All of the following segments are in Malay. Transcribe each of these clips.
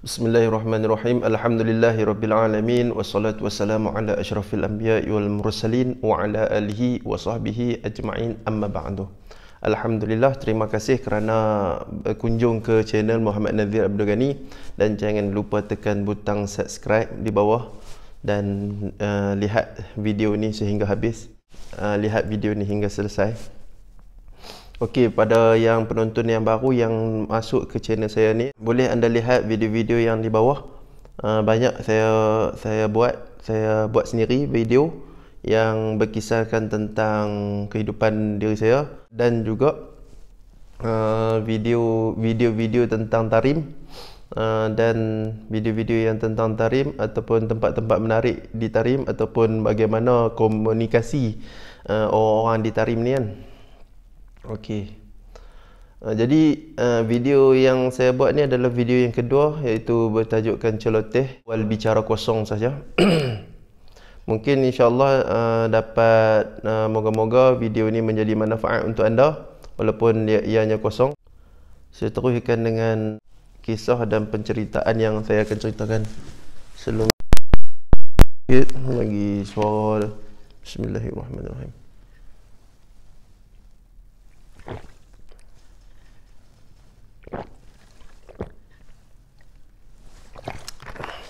Bismillahirrahmanirrahim. Alhamdulillahirabbil alamin wassalatu wassalamu ala asyrafil anbiya'i wal mursalin wa ala alihi wa sahbihi ajma'in, amma ba'du. Alhamdulillah, terima kasih kerana berkunjung ke channel Muhammad Nazir Abdul Ghani, dan jangan lupa tekan butang subscribe di bawah dan lihat video ni sehingga habis. Lihat video ni hingga selesai. Okey, pada yang penonton yang baru yang masuk ke channel saya ni, boleh anda lihat video-video yang di bawah. Banyak saya buat sendiri video yang berkisarkan tentang kehidupan diri saya, dan juga video-video tentang tarim, dan video-video yang tentang tarim ataupun tempat-tempat menarik di tarim, ataupun bagaimana komunikasi orang-orang di tarim ni kan. Okey. Jadi video yang saya buat ni adalah video yang kedua, iaitu bertajukkan celoteh wal bicara kosong saja. Mungkin insya-Allah dapat, moga-moga video ni menjadi manfaat untuk anda walaupun ianya kosong. Saya teruskan dengan kisah dan penceritaan yang saya akan ceritakan. Sebelum lagi suara. Bismillahirrahmanirrahim.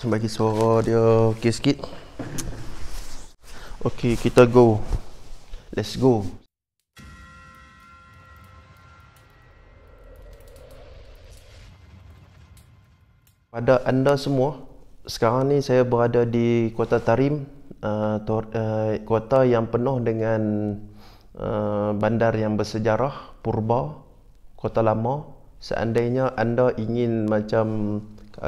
Bagi suara dia okey sikit. Okey, kita go. Let's go. Pada anda semua, sekarang ni saya berada di Kota Tarim, kota yang penuh dengan bandar yang bersejarah, purba, kota lama. Seandainya anda ingin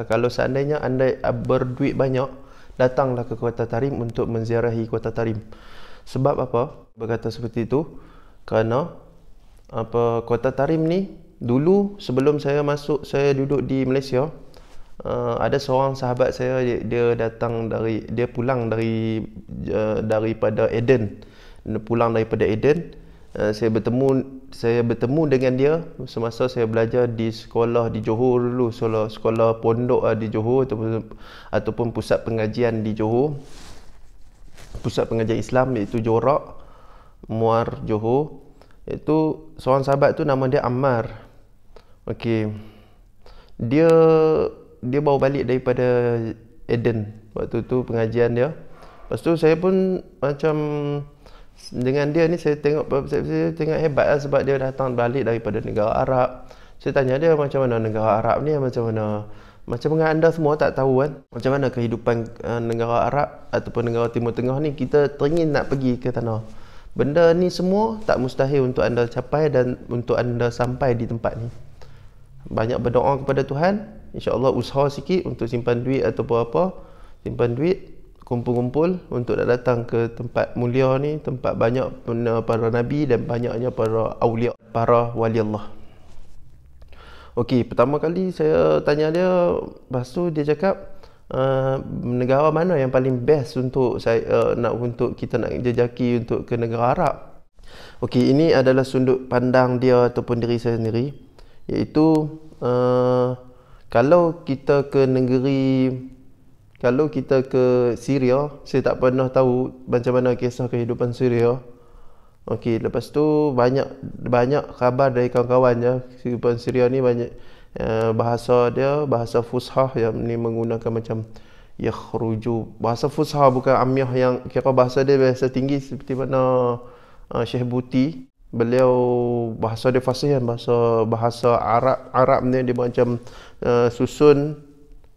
kalau seandainya anda berduit banyak, datanglah ke Kota Tarim untuk menziarahi Kota Tarim. Sebab apa berkata seperti itu? Kerana Kota Tarim ni dulu, sebelum saya duduk di Malaysia, ada seorang sahabat saya, dia pulang daripada Eden. Saya bertemu dengan dia semasa saya belajar di sekolah di Johor dulu, sekolah pondok di Johor, ataupun pusat pengajian di Johor, pusat pengajian Islam, iaitu Jorak, Muar, Johor. Itu seorang sahabat tu, nama dia Ammar. Okey, dia baru balik daripada Eden waktu tu pengajian dia. Lepas tu saya pun macam, dengan dia ni saya tengok hebat lah, sebab dia datang balik daripada negara Arab. Saya tanya dia, macam mana negara Arab ni, macam dengan anda semua tak tahu kan, macam mana kehidupan negara Arab ataupun negara Timur Tengah ni. Kita teringin nak pergi ke sana. Benda ni semua tak mustahil untuk anda capai dan untuk anda sampai di tempat ni. Banyak berdoa kepada Tuhan, insya-Allah usaha sikit untuk simpan duit ataupun apa, simpan duit, kumpul-kumpul untuk nak datang ke tempat mulia ni, tempat banyak para nabi dan banyaknya para awliya, para wali Allah. Okey, pertama kali saya tanya dia, lepas tu dia cakap, negara mana yang paling best untuk untuk kita nak jejaki untuk ke negara Arab. Okey, ini adalah sudut pandang dia ataupun diri saya sendiri, iaitu kalau kita ke Syria, saya tak pernah tahu macam mana kisah kehidupan Syria. Okey, lepas tu banyak khabar dari kawan-kawan je. Kehidupan Syria ni banyak bahasa bahasa Fushah, yang ni menggunakan macam yakhruju, bahasa Fushah, bukan Amiyah yang kira bahasa dia bahasa tinggi seperti mana Syekh Buti. Beliau bahasa dia fasih kan, bahasa Arab ni dia macam susun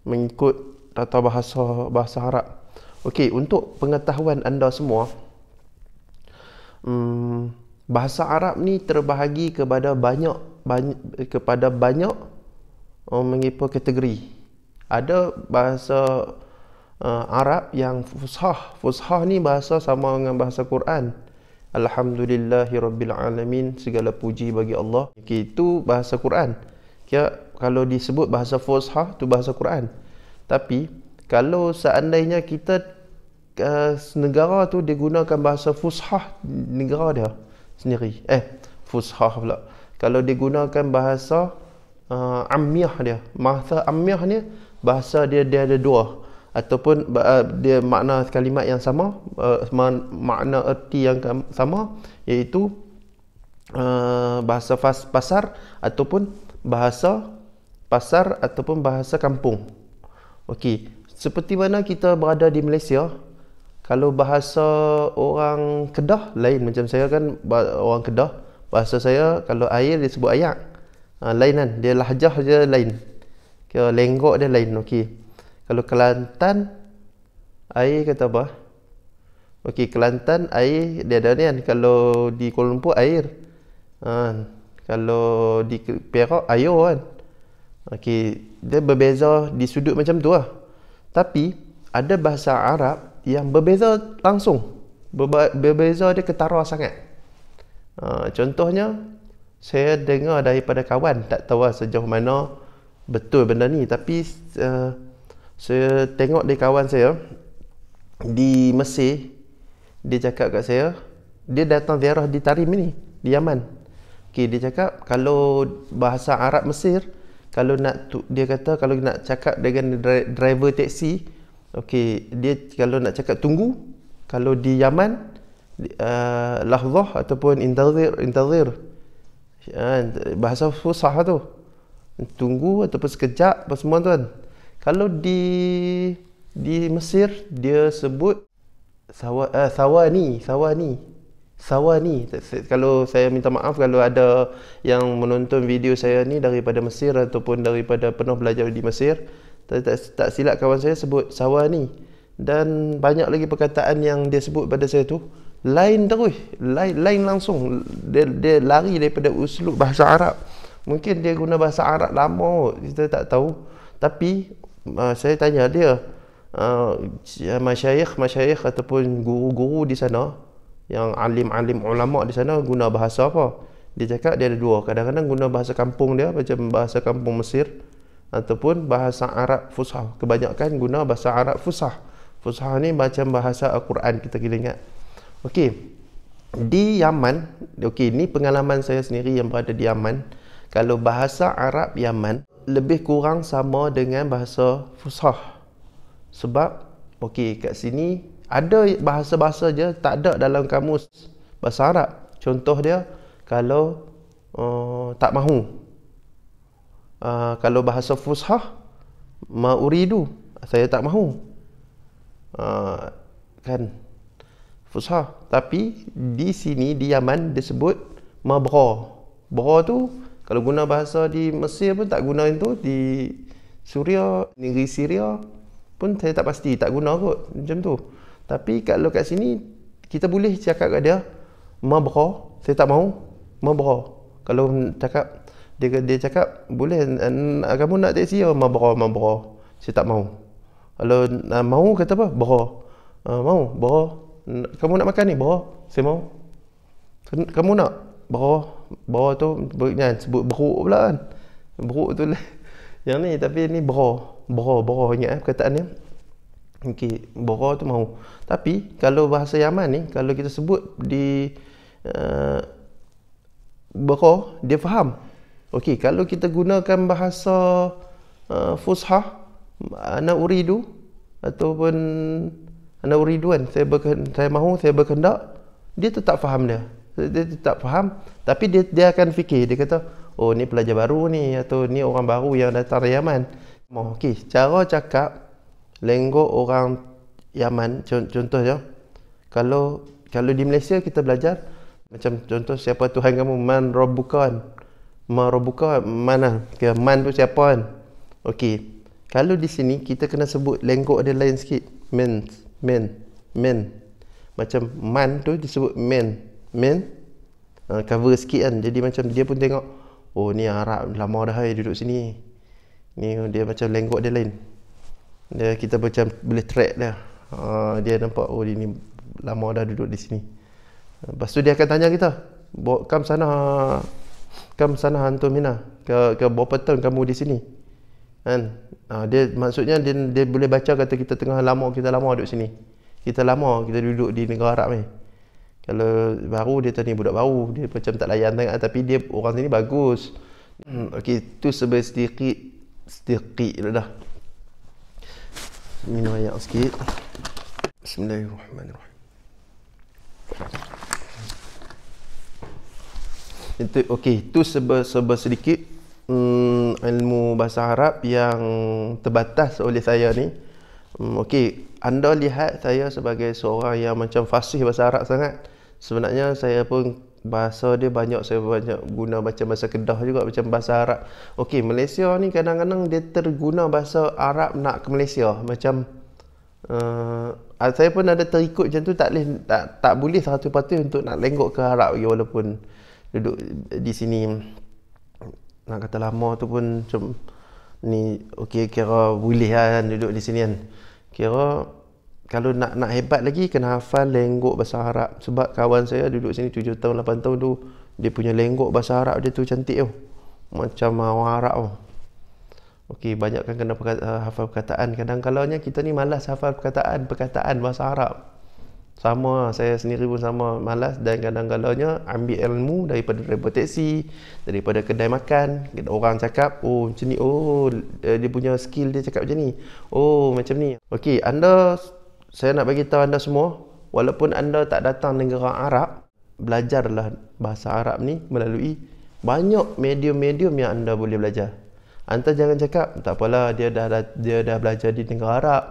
mengikut tata bahasa Arab. Okey, untuk pengetahuan anda semua, bahasa Arab ni terbahagi kepada banyak mengapa kategori. Ada bahasa Arab yang fushah. Fushah ni bahasa sama dengan bahasa Quran. Alhamdulillahirabbil alamin, segala puji bagi Allah. Okey, itu bahasa Quran. Kalau disebut bahasa fushah tu bahasa Quran. Tapi kalau seandainya kita negara tu dia gunakan bahasa fushah negara dia sendiri, fushah pula. Kalau dia gunakan bahasa Ammiyah dia, bahasa Ammiyah ni bahasa dia ada dua, ataupun dia makna kalimat yang sama, makna erti yang sama, iaitu bahasa pasar ataupun bahasa pasar ataupun bahasa kampung. Okey, seperti mana kita berada di Malaysia, kalau bahasa orang Kedah lain, macam saya kan orang Kedah, bahasa saya kalau air dia sebut ayak. Lain kan, dia lahjah dia lain. Lenggok dia lain. Okey. Kalau Kelantan air kata apa? Okey, Kelantan air dia ada ni kan. Kalau di Kuala Lumpur air. Kalau di Perak ayo kan. Okey, dia berbeza di sudut macam tu lah. Tapi ada bahasa Arab yang berbeza langsung, berbeza dia ketara sangat. Contohnya saya dengar daripada kawan, tak tahu lah sejauh mana betul benda ni, tapi saya tengok dari kawan saya di Mesir, dia cakap kat saya, dia datang ziarah di Tarim ni, di Yaman. Okay, dia cakap kalau bahasa Arab Mesir, kalau nak dia kata kalau nak cakap dengan driver taksi, okey, dia kalau nak cakap tunggu, kalau di Yaman lahzah ataupun intazir, bahasa Fusah tu, tunggu ataupun sekejap apa semua tu kan. Kalau di Mesir dia sebut sawani. Kalau saya minta maaf kalau ada yang menonton video saya ni daripada Mesir ataupun daripada pernah belajar di Mesir, tak silap kawan saya sebut sawani. Dan banyak lagi perkataan yang dia sebut pada saya tu lain terus, lain langsung. Dia lari daripada uslub bahasa Arab. Mungkin dia guna bahasa Arab lama, kita tak tahu. Tapi saya tanya dia, masyayikh ataupun guru-guru di sana, yang alim-alim ulama di sana guna bahasa apa? Dia cakap dia ada dua. Kadang-kadang guna bahasa kampung dia, macam bahasa kampung Mesir, ataupun bahasa Arab Fusah. Kebanyakan guna bahasa Arab Fusah. Fusah ni macam bahasa Al-Quran, kita kena ingat. Okey, di Yaman, okey, ni pengalaman saya sendiri yang berada di Yaman. Kalau bahasa Arab Yaman lebih kurang sama dengan bahasa Fusah. Sebab okey, kat sini ada bahasa-bahasa je tak ada dalam kamus bahasa Arab. Contoh dia, kalau tak mahu, kalau bahasa Fushah, ma uridu, saya tak mahu, kan, Fushah. Tapi di sini di Yaman disebut ma bra. Bra tu kalau guna bahasa di Mesir pun tak guna itu, di Suria, negeri Syria pun saya tak pasti, tak guna kot macam tu. Tapi kalau kat sini kita boleh cakap kat dia ma bra, saya tak mahu, ma bra. Kalau cakap dia cakap boleh, kamu nak taksi ya, ma bra, saya tak mahu. Kalau mahu kata apa? Bra. Mahu, bra. Kamu nak makan ni? Bra, saya mahu. Kamu nak? Bra. Bra tu sebut beruk pula kan. Beruk tu lah yang ni, tapi ni bra. Bra, ingat perkataan dia. Okey, bra tu mahu. Tapi kalau bahasa Yaman ni, kalau kita sebut di bra, dia faham. Okey, kalau kita gunakan bahasa Fushah, ana uridu ataupun ana uridu kan, saya mahu, saya berkehendak, dia tetap faham dia. Dia tetap faham, tapi dia akan fikir, dia kata, oh ni pelajar baru ni, atau ni orang baru yang datang dari Yaman. Okey, cara cakap lenggok orang Yaman, contohnya, kalau di Malaysia kita belajar macam contoh, siapa Tuhan kamu, man rabbuka kan, ma rabbuka mana, man tu siapa kan. Okey, kalau di sini kita kena sebut lenggok dia lain sikit, men. Macam man tu disebut men, cover sikit kan. Jadi macam dia pun tengok, oh ni Arab lama dah duduk sini, ni dia macam lenggok dia lain. Kita macam boleh track dia. Dia nampak, oh dia ni lama dah duduk di sini. Lepas tu dia akan tanya kita, kam sana antum hina, ke berapa tahun kamu di sini kan. Dia maksudnya dia boleh baca kata kita lama duduk sini, kita lama kita duduk di negara Arab ni. Kalau baru dia tanya budak baru, dia macam tak layan sangat, tapi dia orang sini bagus. Okey, tu sedikit dah. Minum air sikit. Bismillahirrahmanirrahim. Itu okey, itu sedikit ilmu bahasa Arab yang terbatas oleh saya ni. Okey, anda lihat saya sebagai seorang yang macam fasih bahasa Arab sangat. Sebenarnya saya pun bahasa dia banyak, saya banyak guna macam bahasa Kedah juga, macam bahasa Arab. Okey, Malaysia ni kadang-kadang dia terguna bahasa Arab nak ke Malaysia. Macam saya pun ada terikut macam tu, tak boleh 100% untuk nak lenggok ke Arab lagi, walaupun duduk di sini nak kata lama tu pun macam ni. Okey, kira boleh lah kan duduk di sini kan. Kira kalau nak hebat lagi kena hafal lenggok bahasa Arab. Sebab kawan saya duduk sini 7 tahun 8 tahun tu, dia punya lenggok bahasa Arab dia tu cantik tu, macam orang Arab tu. Okey, banyak kan kena hafal perkataan. Kadang-kalanya kita ni malas hafal perkataan bahasa Arab. Sama, saya sendiri pun sama, malas. Dan kadang-kadangnya ambil ilmu daripada driver taksi, daripada kedai makan. Orang cakap, oh macam ni, oh dia punya skill dia cakap macam ni, oh macam ni. Okey, saya nak bagi tahu anda semua, walaupun anda tak datang negara Arab, belajarlah bahasa Arab ni melalui banyak medium-medium yang anda boleh belajar. Anda jangan cakap, tak apalah, dia dah belajar di negara Arab,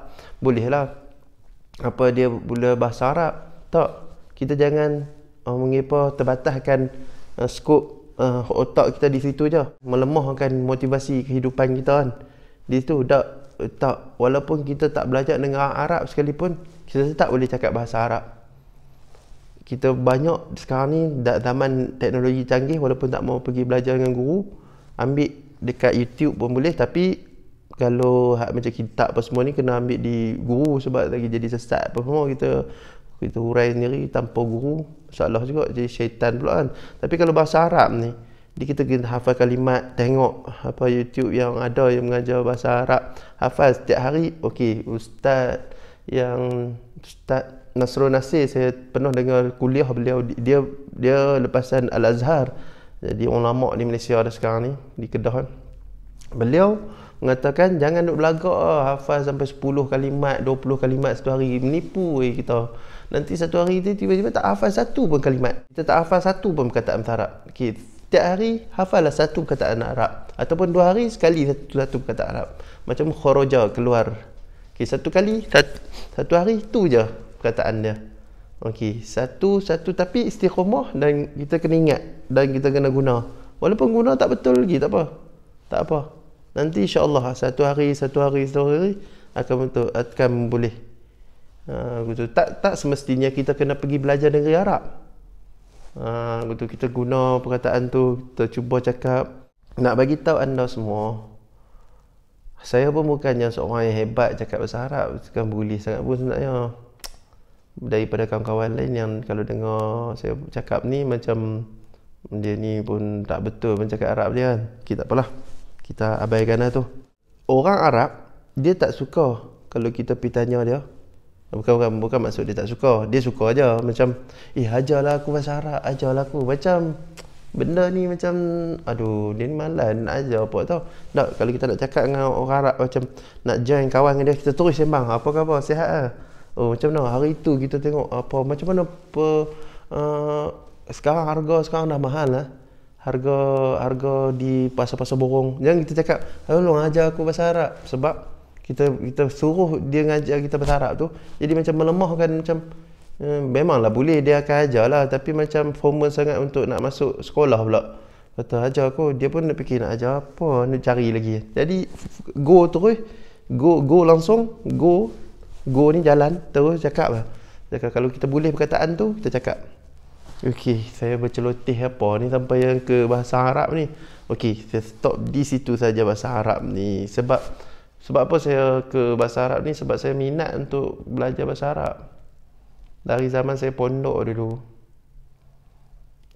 bolehlah apa dia boleh bahasa Arab. Tak, kita jangan terbataskan skop otak kita di situ je, melemahkan motivasi kehidupan kita kan di situ. Tak, walaupun kita tak belajar negara Arab sekalipun, kita tetap boleh cakap bahasa Arab. Kita banyak sekarang ni zaman teknologi canggih, walaupun tak mau pergi belajar dengan guru, ambil dekat YouTube pun boleh. Tapi kalau macam kitab apa semua ni kena ambil di guru, sebab lagi jadi sesat apa semua, kita hurai sendiri tanpa guru, masalah juga, jadi syaitan pula kan. Tapi kalau bahasa Arab ni, kita kena hafal kalimat, tengok apa YouTube yang ada yang mengajar bahasa Arab, hafal setiap hari. Okey, Ustaz Nasrul Nasir, saya pernah dengar kuliah beliau, dia lepasan Al-Azhar, jadi ulama di Malaysia ada sekarang ni di Kedah kan. Beliau mengatakan jangan duk belagak hafal sampai 10 kalimat, 20 kalimat satu hari. Menipu kita. Nanti satu hari tu tiba-tiba tak hafal satu pun kalimat. Kita tak hafal satu pun perkataan Arab. Okey, setiap hari hafallah satu perkataan Arab, ataupun 2 hari sekali satu perkataan Arab. Macam kharaja, keluar. Okey, satu kali satu hari tu je perkataan dia. Okey, satu tapi istiqamah, dan kita kena ingat dan kita kena guna. Walaupun guna tak betul lagi, tak apa. Tak apa. Nanti insya-Allah satu hari akan betul, akan boleh. Betul. Tak semestinya kita kena pergi belajar negeri Arab. Betul, kita guna perkataan tu, kita cuba cakap. Nak bagi tahu anda semua, saya pun bukannya seorang yang hebat cakap bahasa Arab, kan boleh sangat pun sebenarnya. Daripada kawan-kawan lain yang kalau dengar saya cakap ni macam dia ni pun tak betul mencakap Arab dia kan. Kita apalah, kita abaikan lah tu. Orang Arab dia tak suka kalau kita pergi tanya dia. Bukan maksud dia tak suka, dia suka aja. Macam ajarlah aku bahasa Arab, ajarlah aku. Macam benda ni macam aduh, dia ni malas nak ajar apa tau. Tak, kalau kita nak cakap dengan orang Arab, macam nak join kawan dengan dia, kita terus sembang, apa khabar, sihat ah. Oh macam mana hari tu kita tengok apa macam mana sekarang harga sekarang dah mahal lah. Harga di pasar-pasar borong. Jangan kita cakap, tolong ajar aku bahasa Arab, sebab kita suruh dia ngajar kita bahasa Arab tu, jadi macam melemahkan. Macam memanglah boleh dia akan ajar lah, tapi macam formal sangat untuk nak masuk sekolah pula. Kata ajar aku, dia pun nak fikir nak ajar apa, nak cari lagi. Jadi go terus, go langsung, go ni jalan terus cakap lah. Cakap, kalau kita boleh perkataan tu, kita cakap. Okey, saya berceloteh apa ni sampai yang ke bahasa Arab ni. Okey, saya stop di situ saja bahasa Arab ni. Sebab apa saya ke bahasa Arab ni? Sebab saya minat untuk belajar bahasa Arab dari zaman saya pondok dulu.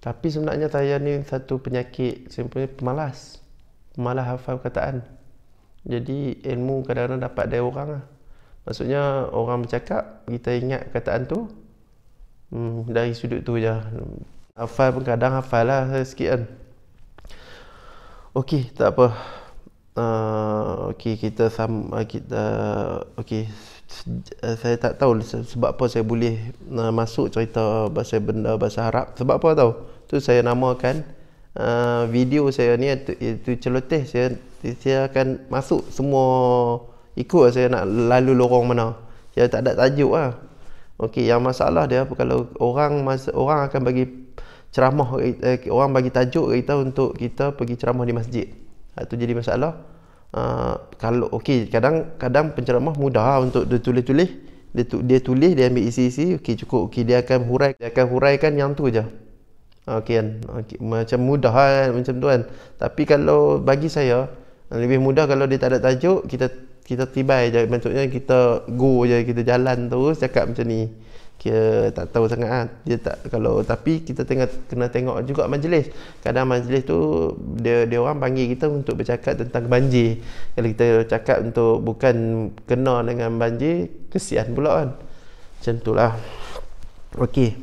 Tapi sebenarnya saya ni satu penyakit, saya punya pemalas hafal perkataan. Jadi ilmu kadang-kadang dapat dari orang lah. Maksudnya orang bercakap, kita ingat perkataan tu dari sudut tu je. Hafal pun kadang hafal lah sikit kan. Okey, tak apa. Okey, okey. Saya tak tahu sebab apa saya boleh masuk cerita bahasa Arab. Sebab apa tahu? Tu saya namakan video saya ni itu celoteh. Saya akan masuk semua, ikut saya nak lalu lorong mana. Saya tak ada tajuk lah. Okey, yang masalah dia kalau orang akan bagi ceramah, orang bagi tajuk kita untuk kita pergi ceramah di masjid. Itu jadi masalah. Kalau okey, kadang penceramah mudah untuk dia tulis, dia ambil isi-isi, okey cukup, okey dia akan huraikan yang tu je. Okey kan, macam mudah kan, macam tu kan. Tapi kalau bagi saya lebih mudah kalau dia tak ada tajuk, kita tibai je, maksudnya kita go je, kita jalan terus cakap macam ni. Kira tak tahu sangat ah. Dia tak, kalau tapi kita kena tengok juga majlis. Kadang majlis tu dia orang panggil kita untuk bercakap tentang banjir. Kalau kita cakap untuk bukan kena dengan banjir, kesian pula kan. Macam itulah. Okey.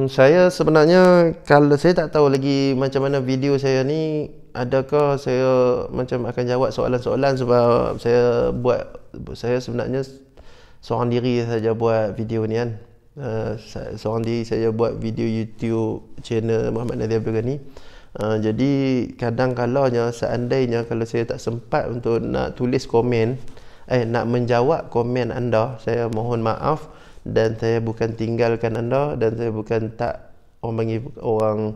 Saya sebenarnya kalau saya tak tahu lagi macam mana video saya ni, adakah saya macam akan jawab soalan-soalan sebab saya sebenarnya seorang diri saja buat video ni kan. Seorang diri saja buat video YouTube channel Muhammad Nadir Abdul Ghani. Jadi kadang-kalanya seandainya kalau saya tak sempat untuk nak tulis komen, nak menjawab komen anda, saya mohon maaf. Dan saya bukan tinggalkan anda, dan saya bukan tak orang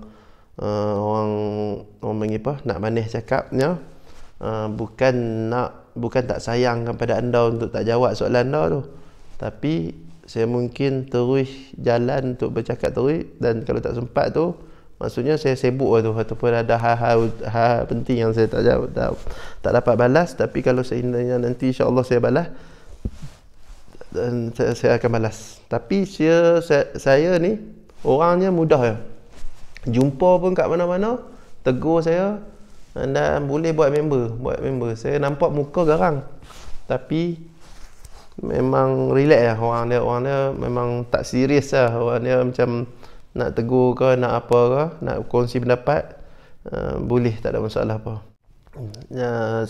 panggil apa, nak manis cakapnya. Bukan tak sayang kepada anda untuk tak jawab soalan anda tu, tapi saya mungkin terus jalan untuk bercakap terus, dan kalau tak sempat tu maksudnya saya sibuk tu, ataupun ada hal-hal penting yang saya tak dapat balas. Tapi kalau seandainya nanti insya-Allah saya balas, dan saya akan balas. Tapi saya ni orangnya mudah ya, jumpa pun kat mana-mana tegur saya, dan boleh buat member. Saya nampak muka garang, tapi memang relax lah orang dia memang tak serius lah. Orang dia macam nak tegur ke, nak apa ke, nak kongsi pendapat, boleh, tak ada masalah apa.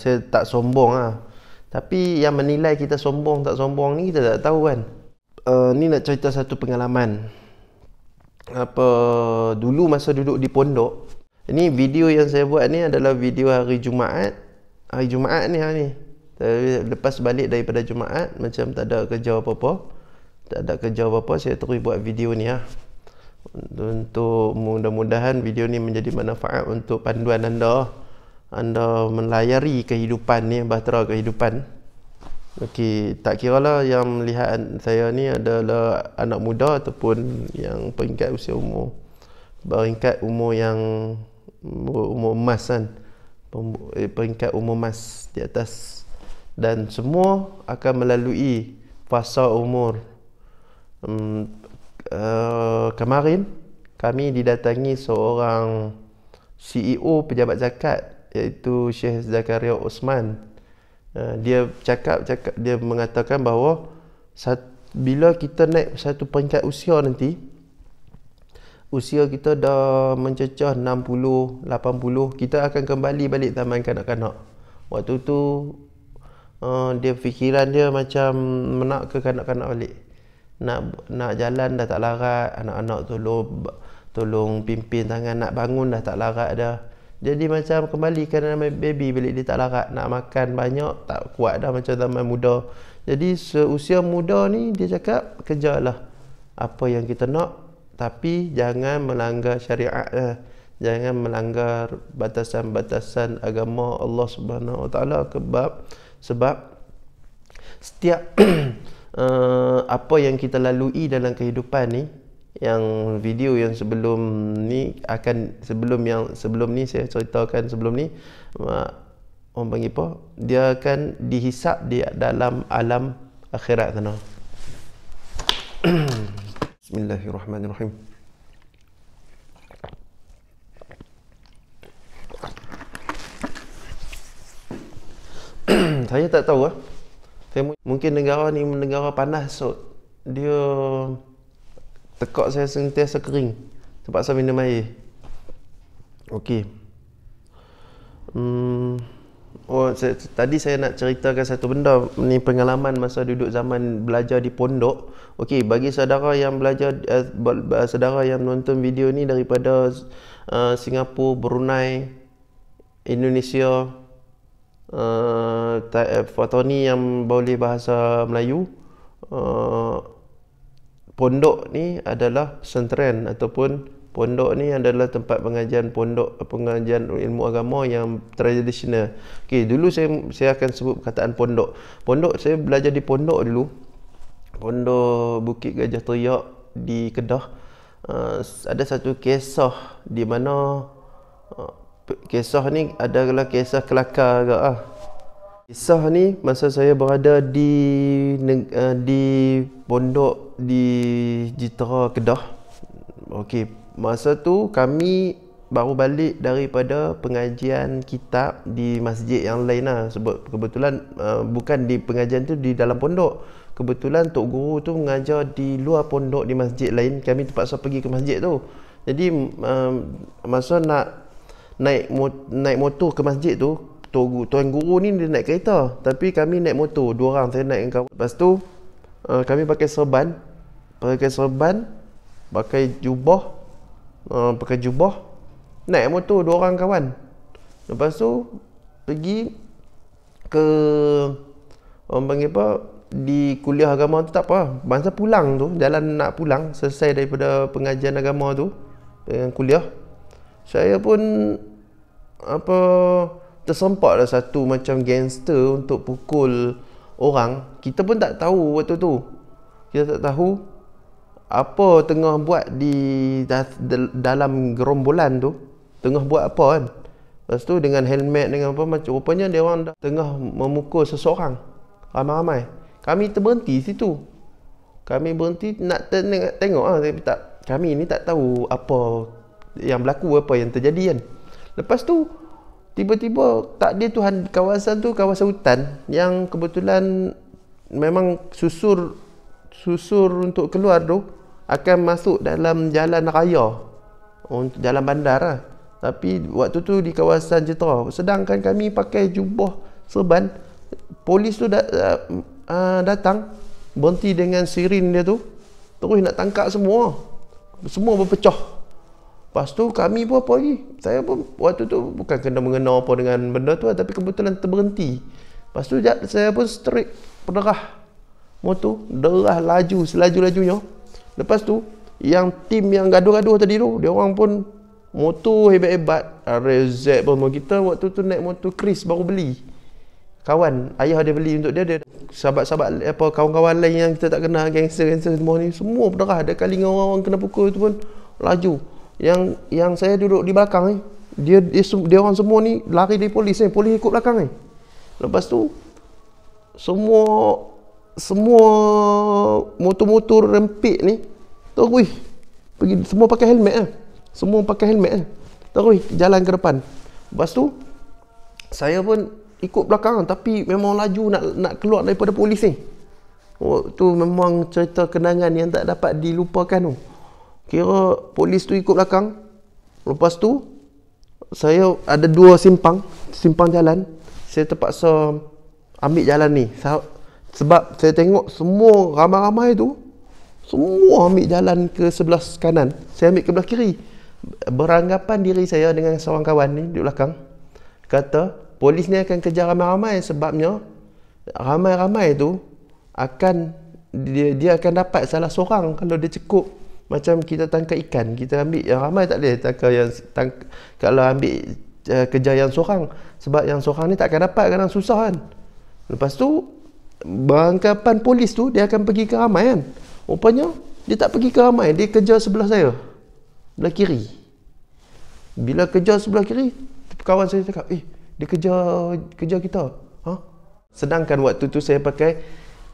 Saya tak sombong lah. Tapi yang menilai kita sombong tak sombong ni kita tak tahu kan. Ni nak cerita satu pengalaman. Dulu masa duduk di pondok, ini video yang saya buat ni adalah video hari Jumaat. Hari Jumaat ni lepas balik daripada Jumaat, macam tak ada kerja apa-apa, saya terus buat video ni lah. Untuk mudah-mudahan video ni menjadi manfaat untuk panduan anda melayari kehidupan ni, bahtera kehidupan. Okey, tak kiralah yang melihat saya ni adalah anak muda ataupun yang peringkat umur emas kan, peringkat umur emas di atas, dan semua akan melalui fasa umur. Kemarin kami didatangi seorang CEO pejabat zakat, iaitu Syekh Zakaria Osman. Dia mengatakan bahawa bila kita naik satu peringkat usia nanti, usia kita dah mencecah 60, 80, kita akan kembali balik zaman kanak-kanak. Waktu tu dia fikiran dia macam nak ke kanak-kanak balik. Nak jalan dah tak larat, anak-anak tolong pimpin tangan, nak bangun dah tak larat dah. Jadi macam kembali ke nama baby balik, dia tak larat, nak makan banyak tak kuat dah macam zaman muda. Jadi seusia muda ni dia cakap kejarlah apa yang kita nak, tapi jangan melanggar syariat, jangan melanggar batasan-batasan agama Allah Subhanahu Wa Taala. Sebab setiap apa yang kita lalui dalam kehidupan ni, yang video yang sebelum ni saya ceritakan sebelum ni, orang panggil apa, dia akan dihisap di dalam alam akhirat sana. Bismillahirrahmanirrahim. Saya tak tahu mungkin negara ni negara panas, so dia tekak saya sentiasa kering, terpaksa minum air. Okey. Tadi saya nak ceritakan satu benda ni, pengalaman masa duduk zaman belajar di pondok. Okey, bagi saudara yang belajar saudara yang menonton video ni daripada Singapura, Brunei, Indonesia, foto ni yang boleh bahasa Melayu, pondok ni adalah pesantren ataupun pondok ni adalah tempat pengajian ilmu agama yang tradisional. Okey, dulu saya akan sebut perkataan pondok. Pondok, saya belajar di pondok dulu. Pondok Bukit Gajah Teriak di Kedah. Ada satu kisah di mana kisah ni adalah kisah kelakar agak ah. Kisah ni masa saya berada di pondok di Jitera, Kedah. Okey, masa tu kami baru balik daripada pengajian kitab di masjid yang lain lah. Sebab kebetulan bukan di pengajian tu di dalam pondok. Kebetulan Tok Guru tu mengajar di luar pondok di masjid lain. Kami terpaksa pergi ke masjid tu. Jadi masa nak naik motor ke masjid tu, Tuan Guru ni dia naik kereta, tapi kami naik motor, 2 orang, saya naik dengan kawan. Lepas tu kami pakai serban, pakai jubah, naik motor 2 orang kawan. Lepas tu pergi ke, orang panggil apa, di kuliah agama tu tak apa. Masa pulang tu, jalan nak pulang, selesai daripada pengajian agama tu dengan kuliah, saya pun tersempak lah satu macam gangster untuk pukul orang. Kita pun tak tahu waktu tu. Kita tak tahu apa tengah buat di dalam gerombolan tu. Tengah buat apa kan. Lepas tu dengan helmet, dengan apa macam, rupanya dia orang dah tengah memukul seseorang ramai-ramai. Kami terberhenti situ. Kami berhenti nak tengok lah. Kami ni tak tahu apa yang berlaku, apa yang terjadi kan. Lepas tu tiba-tiba takdir Tuhan, kawasan tu kawasan hutan yang kebetulan memang susur untuk keluar tu akan masuk dalam jalan raya, untuk jalan bandar lah. Tapi waktu tu di kawasan Jitera, sedangkan kami pakai jubah serban, polis tu datang, berhenti dengan sirin dia tu, terus nak tangkap semua berpecah. Lepas tu kami pun apa lagi, saya pun waktu tu bukan mengena apa dengan benda tu, tapi kebetulan terberhenti. Lepas tu saya pun straight penderah motor, derah laju selaju-lajunya. Lepas tu yang tim yang gaduh-gaduh tadi tu, dia orang pun motor hebat-hebat, RZ pun. Kita waktu tu naik motor Chris baru beli, kawan ayah dia beli untuk dia sahabat-sahabat apa, kawan-kawan lain yang kita tak kenal, gangster semua ni, semua penderah. Ada kali dengan orang kena pukul tu pun laju. Yang saya duduk di belakang ni, dia orang semua ni lari dari polis ni, polis ikut belakang ni. Lepas tu semua motor-motor rempit ni terus pergi, semua pakai helmet terus jalan ke depan. Lepas tu saya pun ikut belakang, tapi memang laju nak keluar daripada polis ni. Tu memang cerita kenangan yang tak dapat dilupakan tu. Kira polis tu ikut belakang. Lepas tu saya ada 2 simpang jalan. Saya terpaksa ambil jalan ni, sebab saya tengok semua ramai-ramai tu semua ambil jalan ke sebelah kanan, saya ambil ke belah kiri. Beranggapan diri saya dengan seorang kawan ni di belakang, kata polis ni akan kejar ramai-ramai, sebabnya ramai-ramai tu akan dia akan dapat salah seorang. Kalau dia cukup macam kita tangkap ikan, kita ambil yang ramai, tak boleh kalau ambil kejar yang seorang, sebab yang seorang ni tak akan dapat, kadang susah kan. Lepas tu beranggapan polis tu dia akan pergi ke ramai kan. Rupanya dia tak pergi ke ramai, dia kejar sebelah saya, sebelah kiri. Bila kejar sebelah kiri, kawan saya cakap, dia kejar kita. Sedangkan waktu tu saya pakai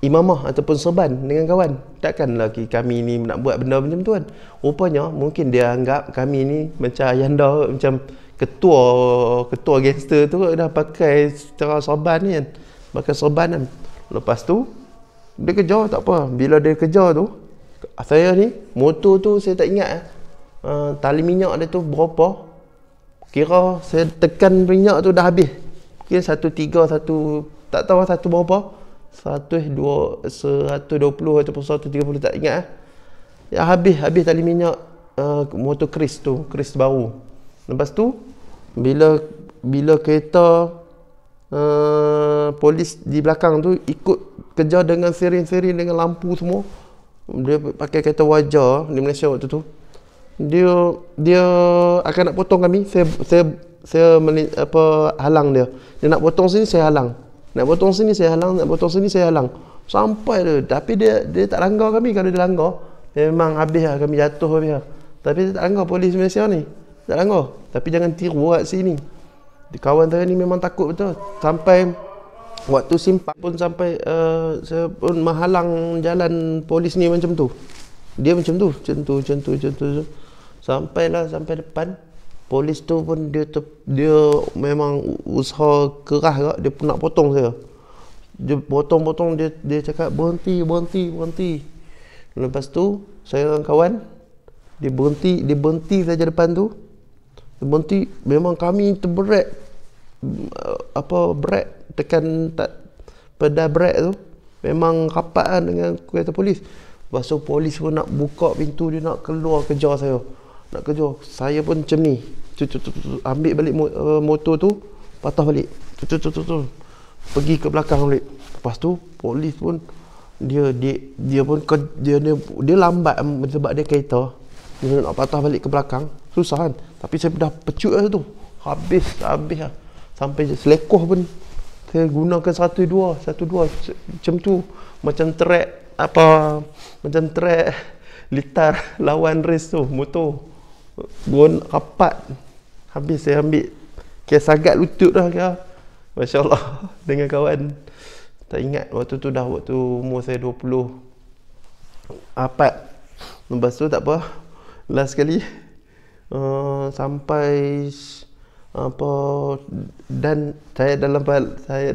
imamah ataupun serban dengan kawan. Takkanlah kami ni nak buat benda macam tu kan. Rupanya mungkin dia anggap kami ni macam ayanda, macam ketua gangster tu dah pakai secara serban ni kan, pakai serban kan. Lepas tu dia kejar, tak apa. Bila dia kejar tu, saya ni motor tu saya tak ingat tali minyak dia tu berapa, Kira saya tekan minyak tu dah habis. Mungkin 1.3, tak tahu satu berapa. 120 ataupun 130, tak ingat. Ya habis tali minyak motor Chris baru. Lepas tu bila kereta polis di belakang tu ikut kejar dengan siren dengan lampu semua. Dia pakai kereta wajar di Malaysia waktu tu. Dia akan nak potong kami. Saya halang dia. Dia nak potong sini, saya halang. Nak potong sini saya halang. Sampai dia. Tapi dia tak langgar kami. Kalau dia langgar, memang habis lah, kami jatuh habis lah. Tapi dia tak langgar, polis Malaysia ni tak langgar. Tapi jangan tiru kat sini. Kawan saya ni memang takut betul. Sampai waktu simpan pun sampai saya pun menghalang jalan polis ni macam tu. Dia macam tu. Sampai depan. Polis tu pun dia memang usaha keras kak. Dia pun nak potong saya. Dia potong, dia cakap berhenti. Lepas tu saya dengan kawan, dia berhenti saja depan tu. Dia berhenti, memang kami terberat brake, tekan tak pedal brake tu memang rapat kan dengan kereta polis. Lepas tu polis pun nak buka pintu, dia nak keluar kejar saya. Saya pun macam ni, ambil balik motor tu, patah balik, pergi ke belakang balik. Lepas tu polis pun dia lambat sebab dia kereta. Dia nak patah balik ke belakang, susah kan. Tapi saya dah pecut lah tu. Habis lah. Sampai selekoh pun saya gunakan 1.2 macam tu. Macam track litar lawan race tu, motor rapat. Habis saya ambil sagat lutut dah kira. Masya Allah. Dengan kawan, tak ingat waktu tu waktu umur saya 24. Lepas tu tak apa, last sekali sampai dan saya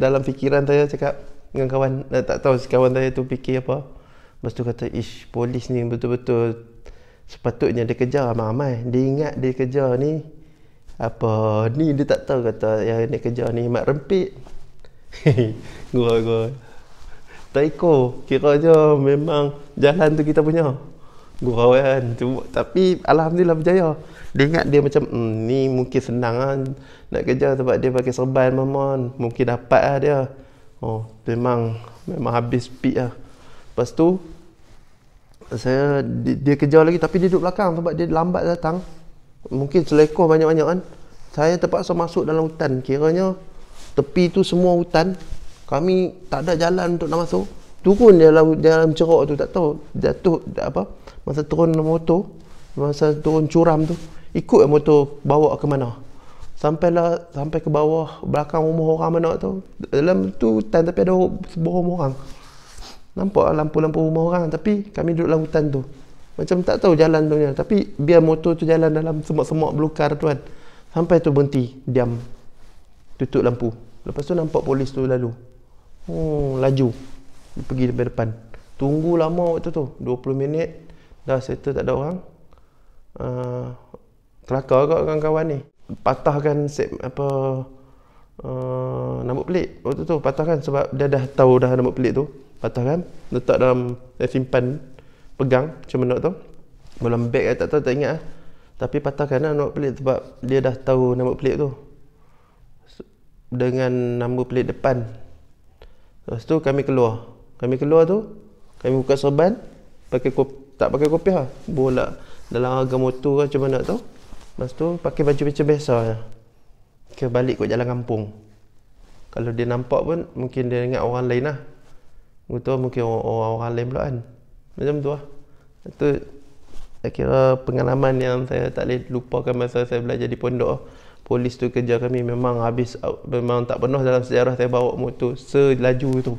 dalam fikiran saya cakap dengan kawan, tak tahu kawan saya tu fikir apa. Lepas tu kata, polis ni betul-betul sepatutnya dia kejar ramai-ramai. Dia ingat dia kejar ni dia tak tahu kata yang dia kejar ni mak rempit. Gua tak ikut, kira je memang jalan tu kita punya. Gurau kan. Tapi alhamdulillah berjaya. Dia ingat dia macam ni mungkin senang lah nak kejar sebab dia pakai serban mamon. Mungkin dapat lah dia. Memang habis speed lah. Lepas tu dia kejar lagi, tapi dia duduk belakang sebab dia lambat datang. Mungkin selekoh banyak-banyak kan. Saya terpaksa masuk dalam hutan. Kiranya tepi tu semua hutan. Kami tak ada jalan untuk nak masuk. Turun dalam cerok tu, tak tahu jatuh masa turun motor, masa turun curam tu, ikut motor bawa ke mana. Sampai ke bawah belakang rumah orang mana tu. Dalam tu hutan tapi ada sebuah rumah orang. Nampak lampu-lampu rumah orang, tapi kami duduk dalam hutan tu. Macam tak tahu jalan tu. Tapi biar motor tu jalan dalam semak-semak belukar tu kan. Sampai tu berhenti, diam. Tutup lampu. Lepas tu nampak polis tu lalu. Laju. Dia pergi depan. Tunggu lama waktu tu, 20 minit. Dah settle tak ada orang. Kelakar kat kawan-kawan ni. Patahkan nombor pelik waktu tu, patahkan sebab dia dah tahu dah nombor pelik tu. Patahkan, letak dalam simpan, pegang macam mana tu. Dalam beg tak tahu, tak ingat lah. Tapi patahkan lah nombor pelik sebab dia dah tahu nombor pelik tu dengan nombor pelik depan. Lepas tu kami keluar tu, kami buka serban, tak pakai kopiah lah, bola dalam harga motor macam mana tu. Lepas tu pakai baju macam biasa je. Balik kot jalan kampung. Kalau dia nampak pun mungkin dia ingat orang lain lah. Betul, mungkin orang lain pula kan. Macam tu lah. Itu saya kira pengalaman yang saya tak boleh lupakan masa saya belajar di pondok. Polis tu kejar kami memang memang tak pernah dalam sejarah saya bawa motor selaju itu.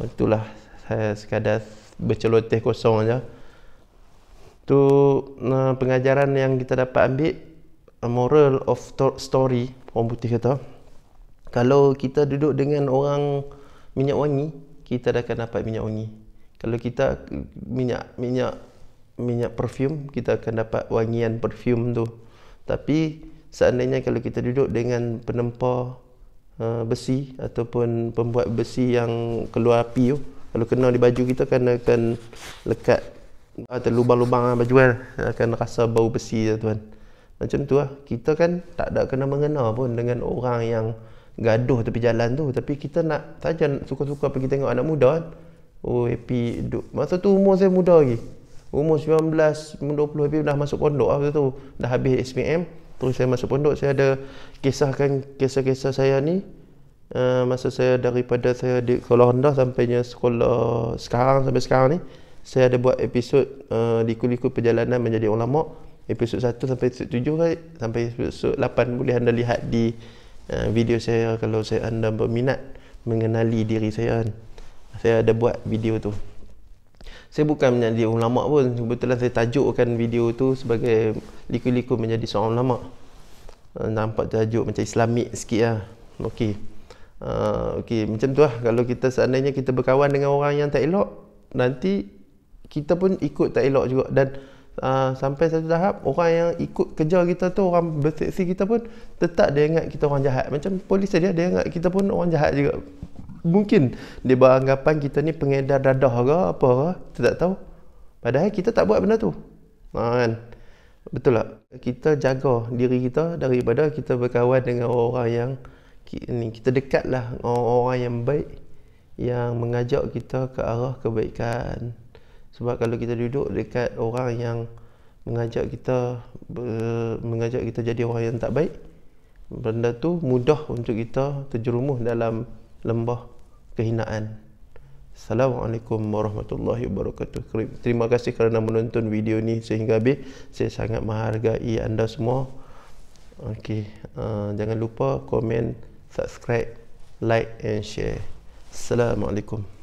Itulah, saya sekadar berceloteh kosong aja. Tu pengajaran yang kita dapat ambil, moral of story, orang putih kata. Kalau kita duduk dengan orang minyak wangi, kita akan dapat minyak wangi. Kalau kita minyak perfume, kita akan dapat wangian perfume tu. Tapi seandainya kalau kita duduk dengan penempa besi ataupun pembuat besi yang keluar api tu, kalau kena di baju kita kan akan lekat atau lubang-lubang baju kan, akan rasa bau besi tuan. Macam tu lah, kita kan tak ada kena mengena pun dengan orang yang gaduh tepi jalan tu, tapi kita nak saja suka-suka pergi tengok anak muda kan. Oh happy duduk. Masa tu umur saya muda lagi, umur 19, 20, happy dah masuk pondok lah masa tu, dah habis SPM. Terus saya masuk pondok, saya ada kisahkan kisah-kisah saya ni masa saya daripada saya di sekolah rendah sampainya sekolah sekarang sampai sekarang ni. Saya ada buat episod liku-liku perjalanan menjadi ulama, episod 1 sampai episod 7 kan, sampai episod 8 boleh anda lihat di video saya kalau anda berminat mengenali diri saya kan. Saya ada buat video tu. Saya bukan menjadi ulama pun, kebetulan saya tajukkan video tu sebagai liku-liku menjadi seorang ulama. Nampak tajuk macam Islamik sikit lah. Okey. Okey, macam tu lah. Kalau kita seandainya kita berkawan dengan orang yang tak elok, nanti kita pun ikut tak elok juga. Dan sampai satu tahap, orang yang ikut kejar kita tu, orang berseksi kita pun tetap dia ingat kita orang jahat. Macam polis dia ingat kita pun orang jahat juga. Mungkin dia beranggapan kita ni pengedar dadah ke apa ke, kita tak tahu. Padahal kita tak buat benda tu. Kan? Betul tak? Kita jaga diri kita daripada kita berkawan dengan orang yang ni, kita dekatlah orang yang baik, yang mengajak kita ke arah kebaikan. Sebab kalau kita duduk dekat orang yang mengajak kita jadi orang yang tak baik, benda tu mudah untuk kita terjerumus dalam lembah kehinaan. Assalamualaikum warahmatullahi wabarakatuh. Terima kasih kerana menonton video ni sehingga habis. Saya sangat menghargai anda semua. Okey, jangan lupa komen, subscribe, like and share. Assalamualaikum.